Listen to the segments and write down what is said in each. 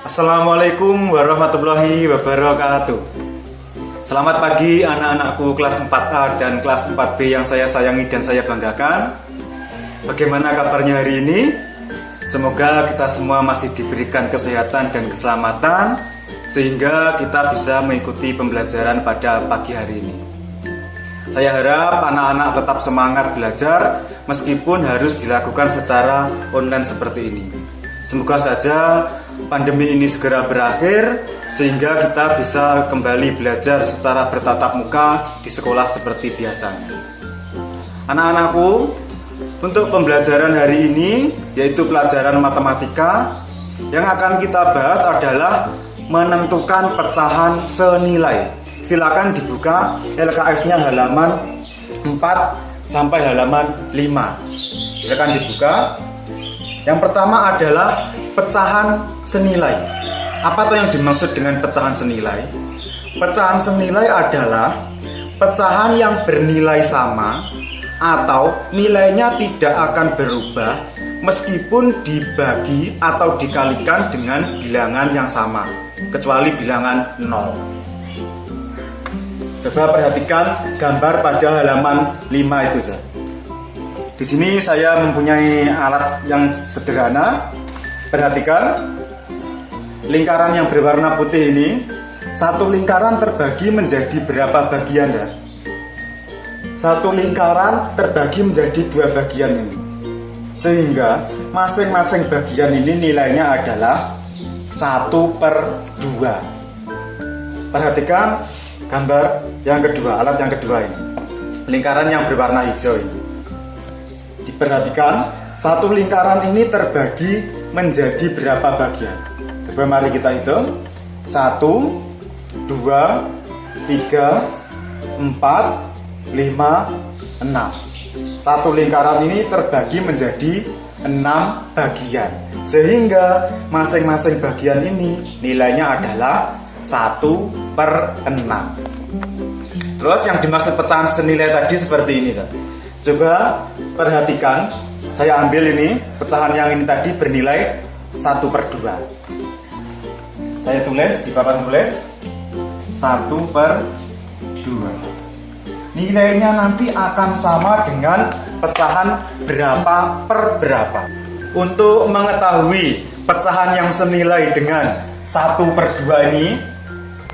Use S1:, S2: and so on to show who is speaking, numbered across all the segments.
S1: Assalamualaikum warahmatullahi wabarakatuh. Selamat pagi anak-anakku kelas 4A dan kelas 4B yang saya sayangi dan saya banggakan. Bagaimana kabarnya hari ini? Semoga kita semua masih diberikan kesehatan dan keselamatan sehingga kita bisa mengikuti pembelajaran pada pagi hari ini. Saya harap anak-anak tetap semangat belajar meskipun harus dilakukan secara online seperti ini. Semoga saja pandemi ini segera berakhir sehingga kita bisa kembali belajar secara bertatap muka di sekolah seperti biasanya. Anak-anakku, untuk pembelajaran hari ini yaitu pelajaran matematika, yang akan kita bahas adalah menentukan pecahan senilai. Silakan dibuka LKS-nya halaman 4 sampai halaman 5. Silakan dibuka. Yang pertama adalah pecahan senilai. Apa tuh yang dimaksud dengan pecahan senilai? Pecahan senilai adalah pecahan yang bernilai sama atau nilainya tidak akan berubah meskipun dibagi atau dikalikan dengan bilangan yang sama, kecuali bilangan 0. Coba perhatikan gambar pada halaman 5 itu. Di sini saya mempunyai alat yang sederhana. Perhatikan lingkaran yang berwarna putih ini. Satu lingkaran terbagi menjadi berapa bagian ya? Satu lingkaran terbagi menjadi 2 bagian ini. Sehingga masing-masing bagian ini nilainya adalah 1/2. Perhatikan gambar yang kedua, alat yang kedua ini. Lingkaran yang berwarna hijau ini. Diperhatikan, satu lingkaran ini terbagi menjadi berapa bagian? Coba mari kita hitung. 1, 2, 3, 4, 5, 6. Satu lingkaran ini terbagi menjadi 6 bagian. Sehingga masing-masing bagian ini nilainya adalah 1/6. Terus yang dimaksud pecahan senilai tadi seperti ini. Coba perhatikan, saya ambil ini, pecahan yang ini tadi bernilai 1/2. Saya tulis di papan tulis 1/2. Nilainya nanti akan sama dengan pecahan berapa per berapa. Untuk mengetahui pecahan yang senilai dengan 1/2 ini,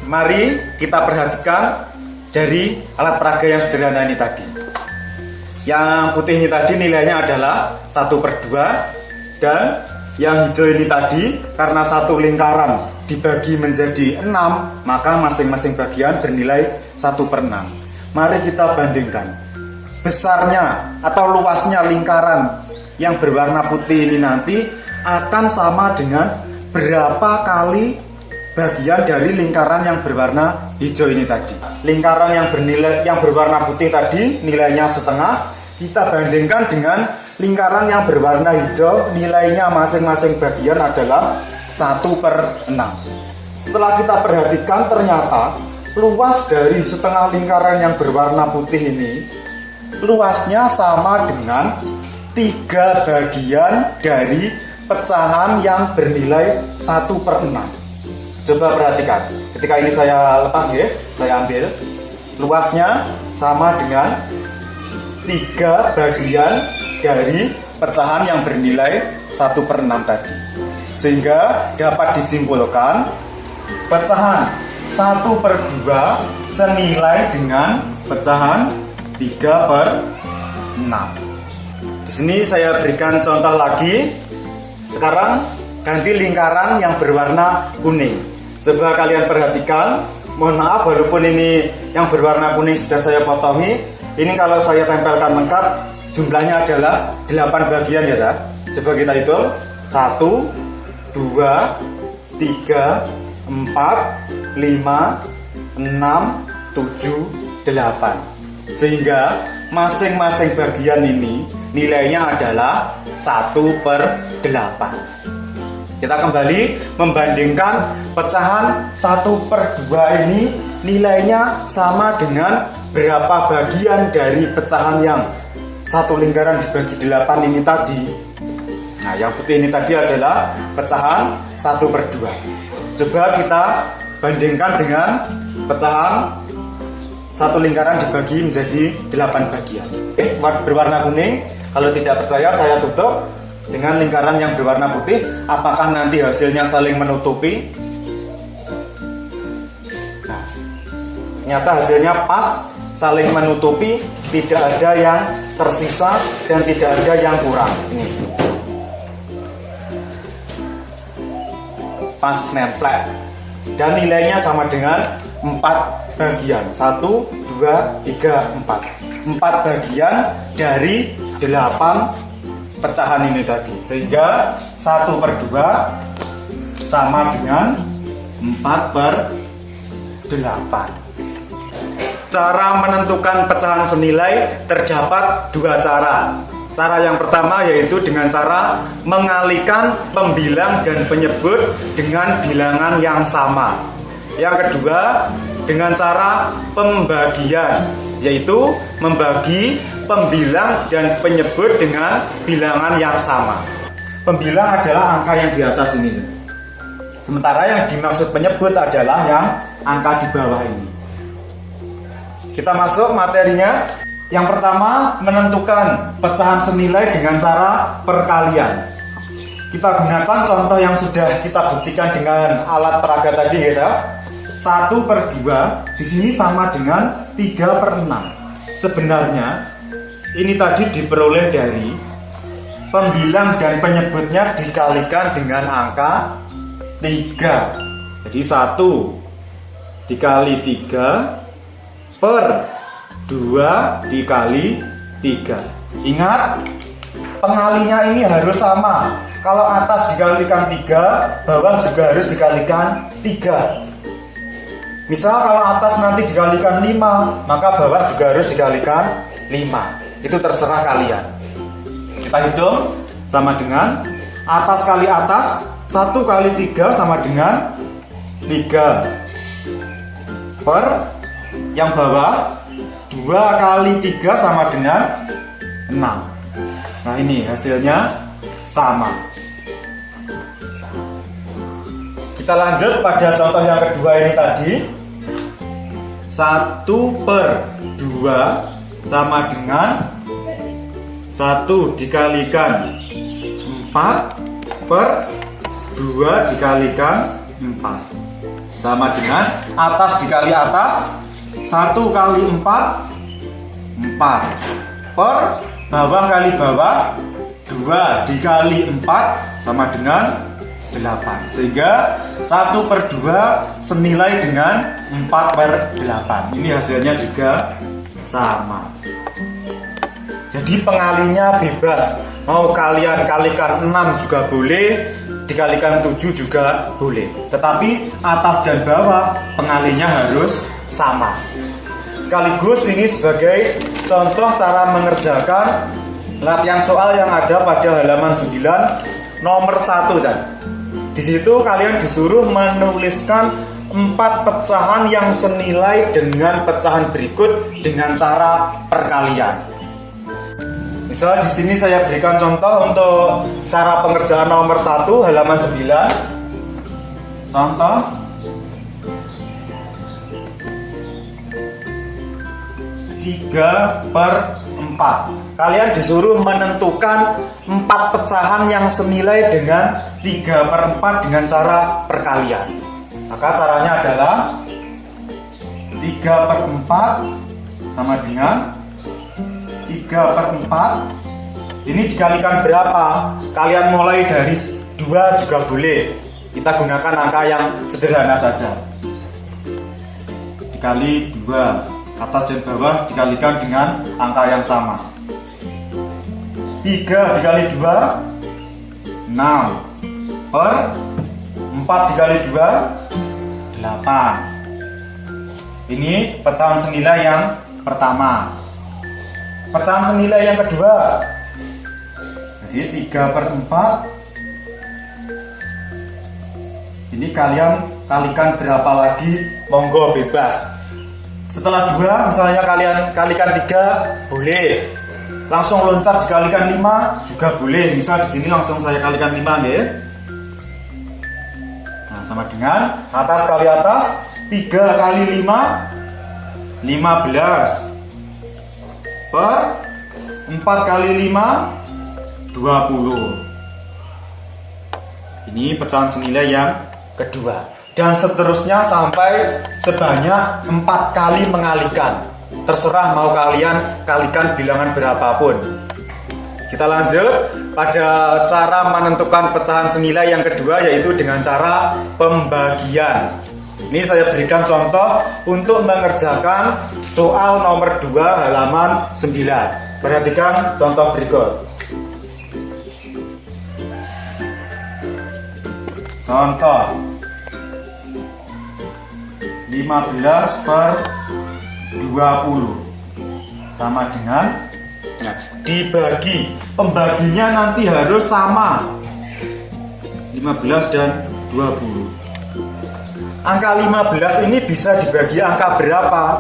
S1: mari kita perhatikan dari alat peraga yang sederhana ini tadi. Yang putih ini tadi nilainya adalah 1/2, dan yang hijau ini tadi karena satu lingkaran dibagi menjadi 6, maka masing-masing bagian bernilai 1/6. Mari kita bandingkan besarnya atau luasnya lingkaran yang berwarna putih ini nanti akan sama dengan berapa kali bagian dari lingkaran yang berwarna hijau ini tadi. Lingkaran yang berwarna putih tadi nilainya setengah, kita bandingkan dengan lingkaran yang berwarna hijau, nilainya masing-masing bagian adalah 1/6. Setelah kita perhatikan, ternyata luas dari setengah lingkaran yang berwarna putih ini, luasnya sama dengan 3 bagian dari pecahan yang bernilai 1/6. Coba perhatikan, ketika ini saya lepas ya, saya ambil, luasnya sama dengan 3 bagian dari pecahan yang bernilai 1/6 tadi. Sehingga dapat disimpulkan pecahan 1/2 senilai dengan pecahan 3/6. Di sini saya berikan contoh lagi. Sekarang ganti lingkaran yang berwarna kuning. Coba kalian perhatikan. Mohon maaf walaupun ini yang berwarna kuning sudah saya potongi. Ini kalau saya tempelkan lengkap jumlahnya adalah 8 bagian ya. Coba kita hitung. 1, 2, 3, 4, 5, 6, 7, 8. Sehingga masing-masing bagian ini nilainya adalah 1/8. Kita kembali membandingkan pecahan 1/2 ini nilainya sama dengan berapa bagian dari pecahan yang satu lingkaran dibagi 8 ini tadi. Nah, yang putih ini tadi adalah pecahan 1/2. Coba kita bandingkan dengan pecahan satu lingkaran dibagi menjadi 8 bagian. Berwarna kuning. Kalau tidak percaya, saya tutup dengan lingkaran yang berwarna putih. Apakah nanti hasilnya saling menutupi? Nah, ternyata hasilnya pas, saling menutupi, tidak ada yang tersisa dan tidak ada yang kurang. Ini pas nempel, dan nilainya sama dengan 4 bagian. 1, 2, 3, 4. 4 bagian dari 8 pecahan ini tadi, sehingga 1/2 sama dengan 4/8. Cara menentukan pecahan senilai terdapat 2 cara. Cara yang pertama yaitu dengan cara mengalihkan pembilang dan penyebut dengan bilangan yang sama. Yang kedua dengan cara pembagian, yaitu membagi pembilang dan penyebut dengan bilangan yang sama. Pembilang adalah angka yang di atas ini, sementara yang dimaksud penyebut adalah yang angka di bawah ini. Kita masuk materinya. Yang pertama, menentukan pecahan senilai dengan cara perkalian. Kita gunakan contoh yang sudah kita buktikan dengan alat peraga tadi ya. 1/2 di sini sama dengan 3/6. Sebenarnya ini tadi diperoleh dari pembilang dan penyebutnya dikalikan dengan angka 3. Jadi 1 dikali 3 per 2 dikali 3. Ingat, pengalinya ini harus sama. Kalau atas dikalikan 3, bawah juga harus dikalikan 3. Misal kalau atas nanti dikalikan 5, maka bawah juga harus dikalikan 5. Itu terserah kalian. Kita hitung sama dengan atas kali atas, 1 kali 3 sama dengan 3. Per yang bawah 2 kali 3 sama dengan 6. Nah, ini hasilnya sama. Kita lanjut pada contoh yang kedua ini tadi. 1/2 sama dengan 1 dikalikan 4 per 2 dikalikan 4. Sama dengan atas dikali atas, 1 kali 4 4 per bawah kali bawah, 2 dikali 4 sama dengan 8. Sehingga 1/2 senilai dengan 4/8. Ini hasilnya juga sama. Jadi pengalinya bebas. Mau kalian kalikan 6 juga boleh, dikalikan 7 juga boleh. Tetapi atas dan bawah pengalinya harus sama. Sekaligus ini sebagai contoh cara mengerjakan latihan soal yang ada pada halaman 9 nomor 1 dan di situ kalian disuruh menuliskan 4 pecahan yang senilai dengan pecahan berikut dengan cara perkalian. Misal di sini saya berikan contoh untuk cara pengerjaan nomor 1 halaman 9. Contoh 3/4. Kalian disuruh menentukan 4 pecahan yang senilai dengan 3/4 dengan cara perkalian. Maka caranya adalah 3/4 sama dengan 3/4. Ini dikalikan berapa? Kalian mulai dari 2 juga boleh. Kita gunakan angka yang sederhana saja. Dikali 2. Atas dan bawah dikalikan dengan angka yang sama. 3 dikali 2 6 per 4 dikali 2 8. Ini pecahan senilai yang pertama. Pecahan senilai yang kedua, jadi 3/4. Ini kalian kalikan berapa lagi, monggo bebas. Setelah 2 misalnya kalian kalikan 3 boleh. langsung loncat dikalikan 5 juga boleh. Misal di sini langsung saya kalikan 5 ya. Nah, sama dengan atas kali atas 3 kali 5 15 per 4 kali 5 20. Ini pecahan senilai yang kedua. Dan seterusnya sampai sebanyak 4 kali mengalikan. Terserah mau kalian kalikan bilangan berapapun. Kita lanjut pada cara menentukan pecahan senilai yang kedua, yaitu dengan cara pembagian. Ini saya berikan contoh untuk mengerjakan soal nomor 2 halaman 9. Perhatikan contoh berikut. Contoh 15 per 20 sama dengan, nah, dibagi, pembaginya nanti harus sama 15 dan 20. Angka 15 ini bisa dibagi angka berapa?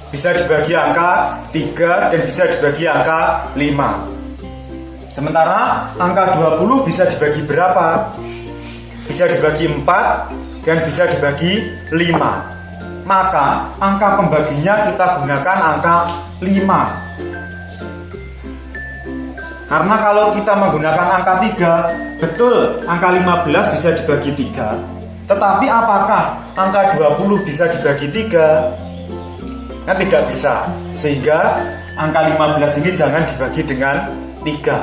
S1: Bisa dibagi angka 3 dan bisa dibagi angka 5. Sementara angka 20 bisa dibagi berapa? Bisa dibagi 4 dan bisa dibagi 5. Maka angka pembaginya kita gunakan angka 5. Karena kalau kita menggunakan angka 3, betul angka 15 bisa dibagi 3. Tetapi apakah angka 20 bisa dibagi 3? Kan tidak bisa. Sehingga angka 15 ini jangan dibagi dengan 3.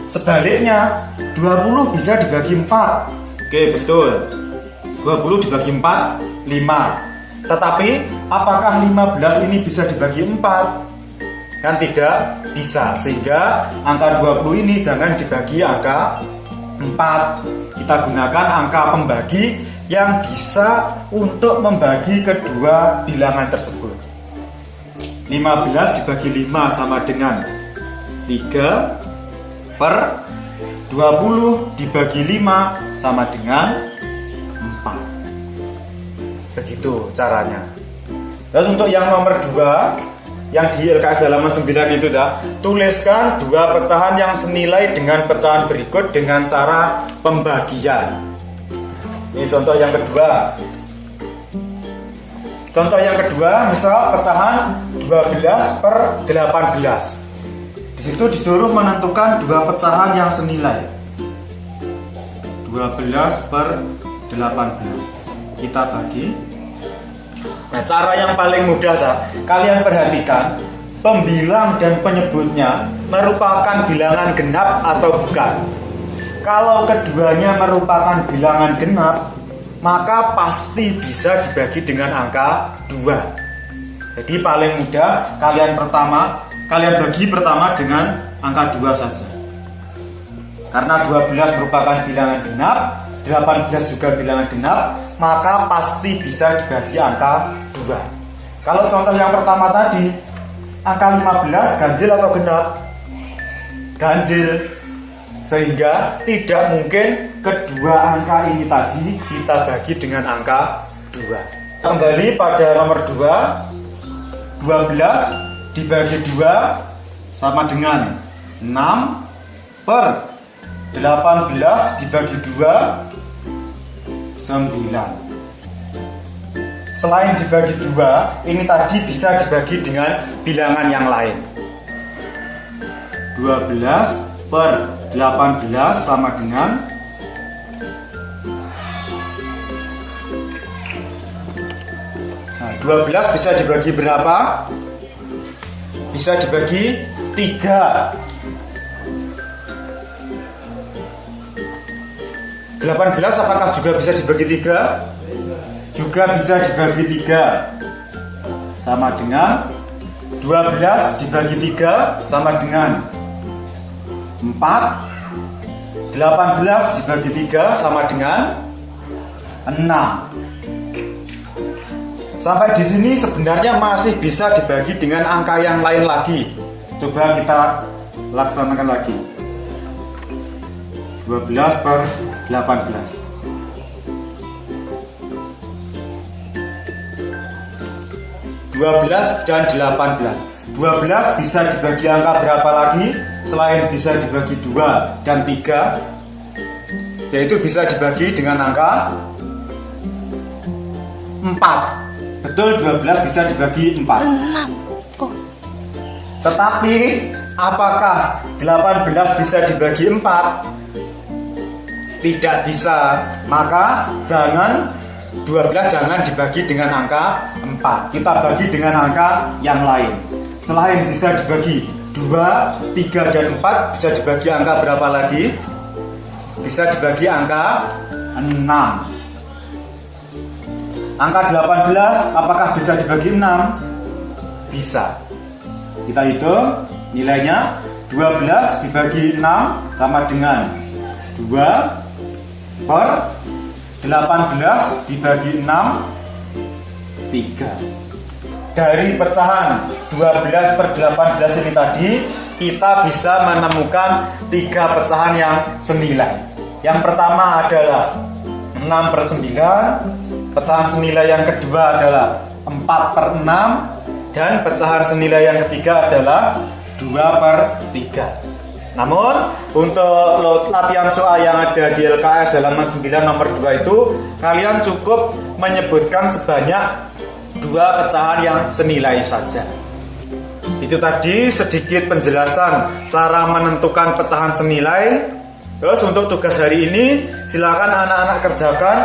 S1: Sebaliknya 20 bisa dibagi 4. Oke, betul. 20 dibagi 4, 5. Tetapi apakah 15 ini bisa dibagi 4? Kan tidak bisa. Sehingga angka 20 ini jangan dibagi angka 4. Kita gunakan angka pembagi yang bisa untuk membagi kedua bilangan tersebut. 15 dibagi 5 sama dengan 3 per 20 dibagi 5 sama dengan 4. Begitu caranya. Terus untuk yang nomor 2, yang di LKS halaman 9 itu dah, tuliskan dua pecahan yang senilai dengan pecahan berikut dengan cara pembagian. Ini contoh yang kedua. Contoh yang kedua, misal pecahan 12 per 18. Di situ disuruh menentukan dua pecahan yang senilai 12 per 18. Kita bagi. Nah, cara yang paling mudah, kalian perhatikan pembilang dan penyebutnya merupakan bilangan genap atau bukan. Kalau keduanya merupakan bilangan genap, maka pasti bisa dibagi dengan angka 2. Jadi paling mudah kalian bagi pertama dengan angka 2 saja. Karena 12 merupakan bilangan genap, 18 juga bilangan genap, maka pasti bisa dibagi angka 2. Kalau contoh yang pertama tadi, angka 15 ganjil atau genap? Ganjil. Sehingga tidak mungkin kedua angka ini tadi kita bagi dengan angka 2. Kembali pada nomor 2, 12 dibagi 2 sama dengan 6 per 18 dibagi 2, 9. Selain dibagi 2, ini tadi bisa dibagi dengan bilangan yang lain. 12 per 18 sama dengan 12 bisa dibagi berapa? Bisa dibagi 3. 18 apakah juga bisa dibagi 3? Juga bisa dibagi 3. Sama dengan 12 dibagi 3 sama dengan 4. 18 dibagi 3 sama dengan 6. Sampai di sini sebenarnya masih bisa dibagi dengan angka yang lain lagi. Coba kita laksanakan lagi. 12 per 18. 12 dan 18. 12 bisa dibagi angka berapa lagi selain bisa dibagi 2 dan 3, yaitu bisa dibagi dengan angka 4. Betul, 12 bisa dibagi 4. Tetapi apakah 18 bisa dibagi 4? Tidak bisa. Maka 12 jangan dibagi dengan angka 4. Kita bagi dengan angka yang lain. Selain bisa dibagi 2, 3, dan 4, bisa dibagi angka berapa lagi? Bisa dibagi angka 6. Angka 18 apakah bisa dibagi 6? Bisa. Kita hitung nilainya. 12 dibagi 6 sama dengan 2 per 18 dibagi 6, 3. Dari pecahan 12 per 18 ini tadi, kita bisa menemukan 3 pecahan yang senilai. Yang pertama adalah 6 per 9, pecahan senilai yang kedua adalah 4 per 6, dan pecahan senilai yang ketiga adalah 2 per 3. Namun, untuk latihan soal yang ada di LKS halaman 9 nomor 2 itu, kalian cukup menyebutkan sebanyak 2 pecahan yang senilai saja. Itu tadi sedikit penjelasan cara menentukan pecahan senilai. Terus untuk tugas hari ini, silakan anak-anak kerjakan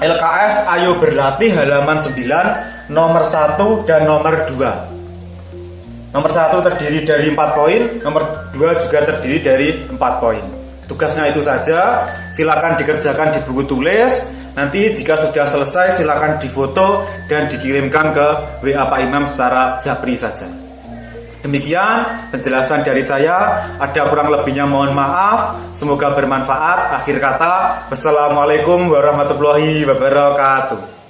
S1: LKS Ayo Berlatih halaman 9 nomor 1 dan nomor 2. Nomor 1 terdiri dari 4 poin, nomor 2 juga terdiri dari 4 poin. Tugasnya itu saja, silakan dikerjakan di buku tulis. Nanti jika sudah selesai silakan difoto dan dikirimkan ke WA Pak Imam secara japri saja. Demikian penjelasan dari saya, ada kurang lebihnya mohon maaf, semoga bermanfaat. Akhir kata, wassalamualaikum warahmatullahi wabarakatuh.